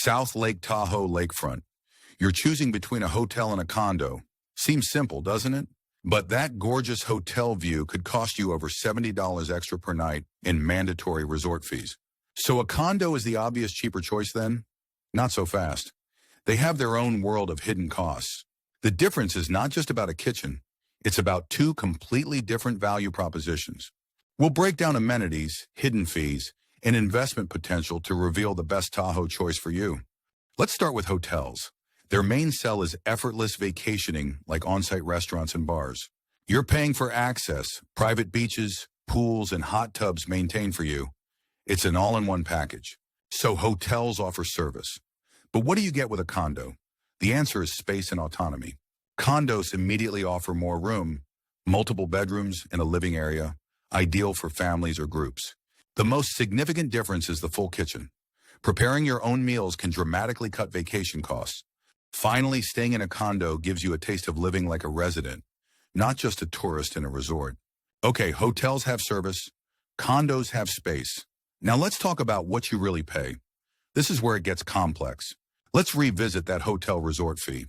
South Lake Tahoe lakefront. You're choosing between a hotel and a condo. Seems simple, doesn't it? But that gorgeous hotel view could cost you over $70 extra per night in mandatory resort fees. So a condo is the obvious cheaper choice then? Not so fast. They have their own world of hidden costs. The difference is not just about a kitchen. It's about two completely different value propositions. We'll break down amenities, hidden fees, and investment potential to reveal the best Tahoe choice for you. Let's start with hotels. Their main sell is effortless vacationing like on-site restaurants and bars. You're paying for access, private beaches, pools, and hot tubs maintained for you. It's an all-in-one package. So hotels offer service. But what do you get with a condo? The answer is space and autonomy. Condos immediately offer more room, multiple bedrooms and a living area, ideal for families or groups. The most significant difference is the full kitchen. Preparing your own meals can dramatically cut vacation costs. Finally, staying in a condo gives you a taste of living like a resident, not just a tourist in a resort. Okay, hotels have service, condos have space. Now let's talk about what you really pay. This is where it gets complex. Let's revisit that hotel resort fee.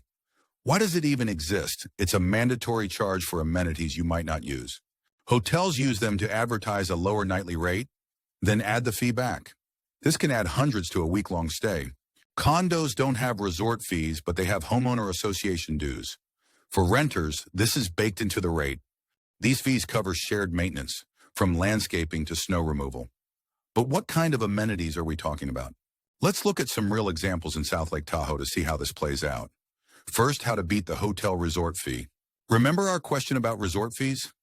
Why does it even exist? It's a mandatory charge for amenities you might not use. Hotels use them to advertise a lower nightly rate, then add the fee back. This can add hundreds to a week-long stay. Condos don't have resort fees, but they have homeowner association dues. For renters, this is baked into the rate. These fees cover shared maintenance, from landscaping to snow removal. But what kind of amenities are we talking about? Let's look at some real examples in South Lake Tahoe to see how this plays out. First, how to beat the hotel resort fee. Remember our question about resort fees?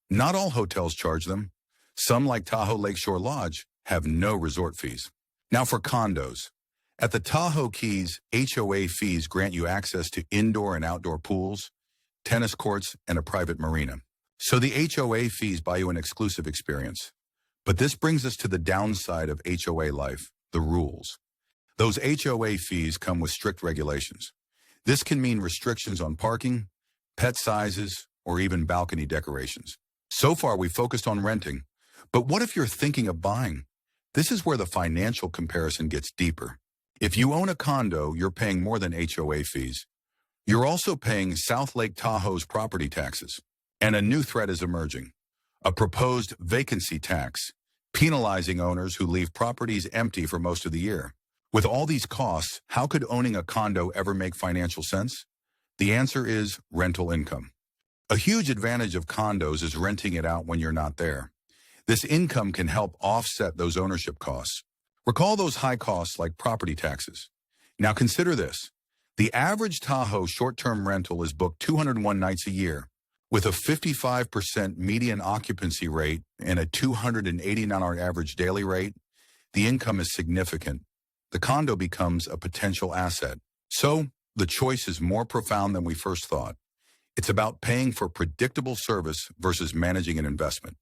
Not all hotels charge them. Some, like Tahoe Lakeshore Lodge, have no resort fees. Now for condos. At the Tahoe Keys, HOA fees grant you access to indoor and outdoor pools, tennis courts, and a private marina. So the HOA fees buy you an exclusive experience. But this brings us to the downside of HOA life, the rules. Those HOA fees come with strict regulations. This can mean restrictions on parking, pet sizes, or even balcony decorations. So far, we focused on renting. But what if you're thinking of buying? This is where the financial comparison gets deeper. If you own a condo, you're paying more than HOA fees. You're also paying South Lake Tahoe's property taxes. And a new threat is emerging: a proposed vacancy tax, penalizing owners who leave properties empty for most of the year. With all these costs, how could owning a condo ever make financial sense? The answer is rental income. A huge advantage of condos is renting it out when you're not there. This income can help offset those ownership costs. Recall those high costs like property taxes. Now consider this. The average Tahoe short-term rental is booked 201 nights a year. With a 55% median occupancy rate and a $289 average daily rate, the income is significant. The condo becomes a potential asset. So, the choice is more profound than we first thought. It's about paying for predictable service versus managing an investment.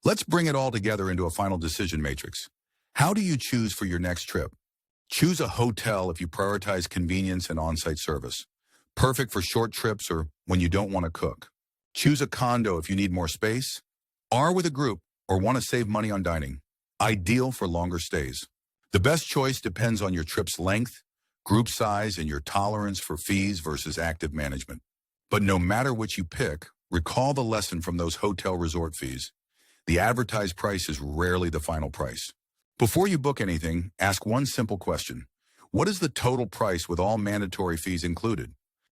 Let's bring it all together into a final decision matrix. How do you choose for your next trip? Choose a hotel if you prioritize convenience and on-site service. Perfect for short trips or when you don't want to cook. Choose a condo if you need more space, are with a group, or want to save money on dining. Ideal for longer stays. The best choice depends on your trip's length, group size, and your tolerance for fees versus active management. But no matter which you pick, recall the lesson from those hotel resort fees. The advertised price is rarely the final price. Before you book anything, ask one simple question. What is the total price with all mandatory fees included?